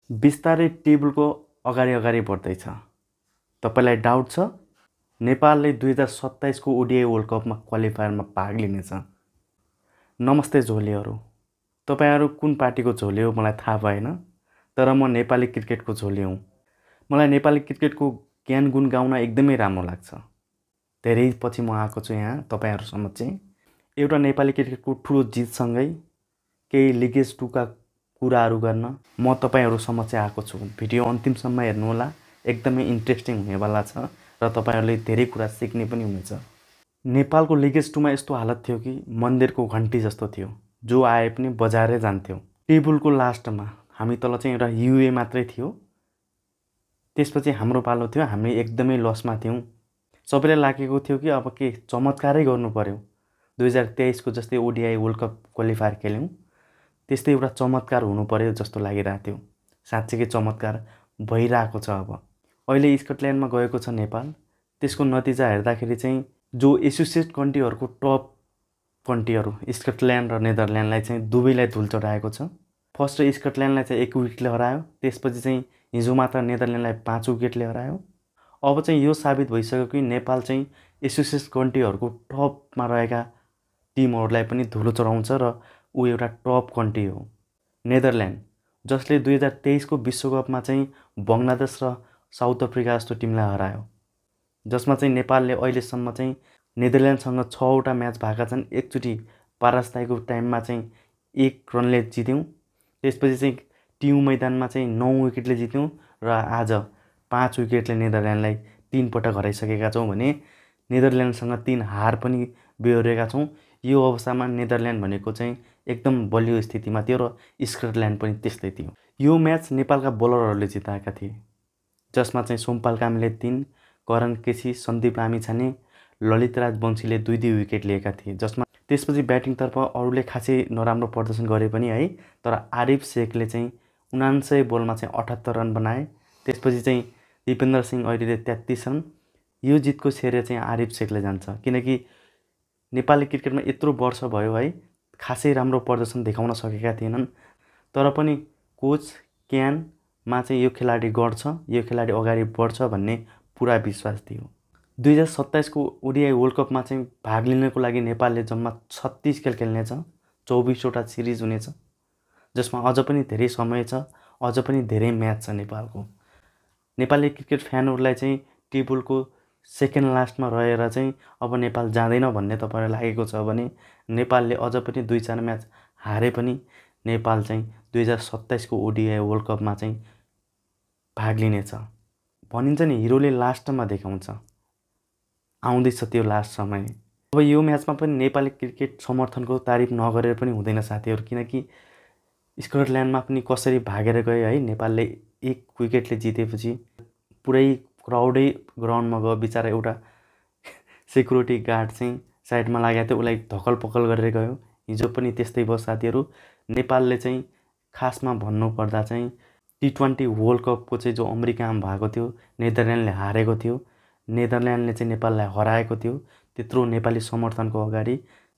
बिस्तारै टेबलको अगाडि अगाडि बढ्दैछ। तपाईलाई डाउट छ? नेपालले 2027 को ओडिआई वर्ल्ड कपमा क्वालिफायरमा भाग लिनेछ। नमस्ते झोलेहरू। तपाईहरू कुन पार्टीको झोले हो मलाई थाहा भएन, तर म नेपाली क्रिकेटको झोले हुँ। मलाई नेपाली क्रिकेटको ज्ञान गुण गाउन एकदमै राम्रो लाग्छ। धेरै पछि म आएको छु यहाँ तपाईहरू समक्ष एउटा नेपाली क्रिकेटको ठुलो जितसँगै केही लिगेज 2 का कुराहरू गर्न म तपाईहरू समक्ष आएको छु। भिडियो अन्तिमसम्म हेर्नुहोला, एकदमै इन्ट्रेस्टिङ हुनेवाला छ र तपाईहरूले धेरै कुरा सिक्ने पनि हुनेछ। नेपालको लिगेज 2 मा यस्तो हालत थियो कि मन्दिरको घन्टी जस्तो थियो, जो आए पनि बजारै जान्थ्यो। टेबलको लास्टमा हामी तल चाहिँ एउटा युए मात्रै थियो। त्यसपछि हाम्रो पालो थियो, हामी एकदमै लसमा थियौँ। सबैलाई लागेको थियो कि अब के चमत्कारै गर्नु पर्यो। 2023 को जस्तै ओडिआई वर्ल्ड कप क्वालिफायर खेल्यौँ, त्यस्तै एउटा चमत्कार हुनु पर्यो जस्तो लागिरहेको थियो। साँच्चीकै चमत्कार भइरहेको छ। अब अहिले स्कटल्यान्डमा गएको छ नेपाल। त्यसको नतिजा हेर्दाखेरि चाहिँ जो एसोसिएट कन्ट्रीहरूको टप कन्ट्रीहरू स्कटल्यान्ड र नेदरल्यान्डलाई चाहिँ दुवैलाई धुल चढाएको छ। फर्स्ट स्कटल्यान्डलाई चाहिँ 1 विकेटले हरायो, त्यसपछि चाहिँ हिजो मात्र नेदरल्यान्डलाई 5 विकेटले हरायो। अब चाहिँ यो साबित भइसक्यो कि नेपाल चाहिँ एसोसिएट कन्ट्रीहरूको टपमा रहेका टिमहरूलाई पनि धुलो चढाउँछ र ऊ एउटा टप कन्ट्री हो। नेदरल्यान्ड जसले 2023 को विश्वकपमा चाहिँ बङ्गलादेश र साउथ अफ्रिका जस्तो टिमलाई हरायो, जसमा चाहिँ नेपालले अहिलेसम्म चाहिँ नेदरल्यान्डसँग 6 वटा म्याच भएका छन्। एकचोटि पारस्ताईको टाइममा चाहिँ 1 रनले जित्यौँ, त्यसपछि चाहिँ टियु मैदानमा चाहिँ 9 विकेटले जित्यौँ र आज 5 विकेटले नेदरल्यान्डलाई 3 पटक हराइसकेका छौँ भने नेदरल्यान्डसँग 3 हार पनि बेहोरेका छौँ। यो अवस्थामा नेदरल्यान्ड भनेको चाहिँ एकदम बलियो स्थितिमा थियो र स्कटल्यान्ड पनि त्यस्तै थियो। यो म्याच नेपालका बोलरहरूले जिताएका थिए, जसमा चाहिँ सोमपाल कामीले 3, करण केसी, सन्दीप लामिछाने, ललितराज वंशीले 2-2 विकेट लिएका थिए। जसमा त्यसपछि ब्याटिङतर्फ अरूले खासै नराम्रो प्रदर्शन गरे पनि है, तर आरिफ शेखले चाहिँ 49 बलमा चाहिँ 78 रन बनाए। त्यसपछि चाहिँ दिपेन्द्र सिंह ऐरीले 33 रन। यो जितको श्रेय चाहिँ आरिफ शेखले जान्छ, किनकि नेपाली क्रिकेटमा यत्रो वर्ष भयो है, खासै राम्रो प्रदर्शन देखाउन सकेका थिएनन्, तर पनि कोच क्यानमा चाहिँ यो खेलाडी गर्छ, यो खेलाडी अगाडि बढ्छ भन्ने पुरा विश्वास थियो। 2027 को ओडिआई वर्ल्ड कपमा चाहिँ भाग लिनको लागि नेपालले जम्मा 36 खेल खेल्नेछ, 24 वटा सिरिज हुनेछ, जसमा अझ पनि धेरै समय छ, अझ पनि धेरै म्याच छ नेपालको। नेपाली क्रिकेट फ्यानहरूलाई चाहिँ टेबलको सेकेन्ड लास्टमा रहेर चाहिँ अब नेपाल जाँदैन भन्ने तपाईँलाई लागेको छ भने नेपालले अझ पनि 2-4 म्याच हारे पनि नेपाल चाहिँ 2027 को ओडिआई वर्ल्ड कपमा चाहिँ भाग लिनेछ। भनिन्छ नि हिरोले लास्टमा देखाउँछ, आउँदैछ त्यो लास्ट समय। अब यो म्याचमा पनि नेपाली क्रिकेट समर्थनको तारिफ नगरेर पनि हुँदैन साथीहरू, किनकि स्कटल्यान्डमा पनि कसरी भागेर गए है। नेपालले 1 विकेटले जितेपछि पुरै क्राउडै ग्राउन्डमा गयो। बिचरा एउटा सेक्युरिटी गार्ड चाहिँ साइडमा लागेको थियो, उसलाई धकल पकल गरेर गयो। हिजो पनि त्यस्तै भयो साथीहरू। नेपालले चाहिँ खासमा भन्नुपर्दा चाहिँ T20 वर्ल्ड कपको चाहिँ जो अमेरिकामा भएको थियो, नेदरल्यान्डले हारेको थियो, नेदरल्यान्डले चाहिँ नेपाललाई हराएको थियो। त्यत्रो नेपाली समर्थनको अगाडि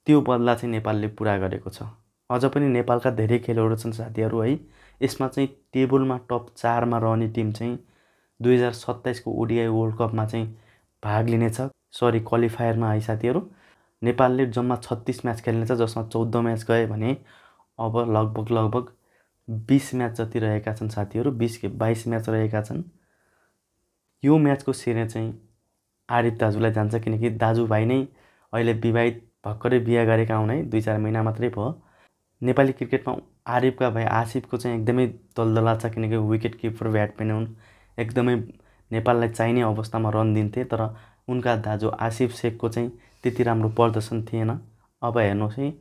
त्यो बदला चाहिँ नेपालले पुरा गरेको छ। अझ पनि नेपालका धेरै खेलहरू छन् साथीहरू है। यसमा चाहिँ टेबलमा टप 4 मा रहने टिम चाहिँ 2027 को ओडिआई वर्ल्ड कपमा चाहिँ भाग लिनेछ। क्वालिफायरमा है साथीहरू। नेपालले जम्मा 36 म्याच खेल्नेछ, जसमा 14 म्याच गए भने अब लगभग 20 म्याच जति रहेका छन् साथीहरू। 22 म्याच रहेका छन्। यो म्याचको श्रेय चाहिँ आरिफ दाजुलाई जान्छ, किनकि दाजुभाइ नै अहिले विवाहित, भर्खरै बिहा गरेका हुन् है, 2-4 महिना मात्रै भयो। नेपाली क्रिकेटमा आरिफका भाइ आसिफको चाहिँ एकदमै दलदला छ, किनकि विकेट किपर ब्याट्सम्यान हुन्। एकदमै नेपाललाई चाहिने अवस्थामा रन दिन्थे, तर उनका दाजु आसिफ शेखको चाहिँ त्यति राम्रो प्रदर्शन थिएन। अब हेर्नुहोस् है,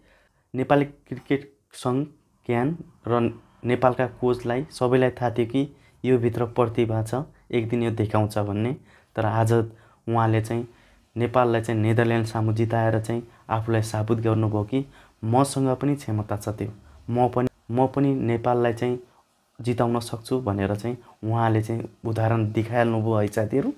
नेपाली क्रिकेट सङ्घ क्यान र नेपालका कोचलाई सबैलाई थाहा थियो कि यो भित्र प्रतिभा छ, एक दिन यो देखाउँछ भन्ने। तर आज उहाँले चाहिँ नेपाललाई चाहिँ नेदरल्यान्ड सामु जिताएर चाहिँ आफूलाई साबित गर्नुभयो कि मसँग पनि क्षमता छ, त्यो म पनि नेपाललाई चाहिँ जिताउन सक्छु भनेर चाहिँ उहाँले चाहिँ उदाहरण देखाइहाल्नुभयो है साथीहरू।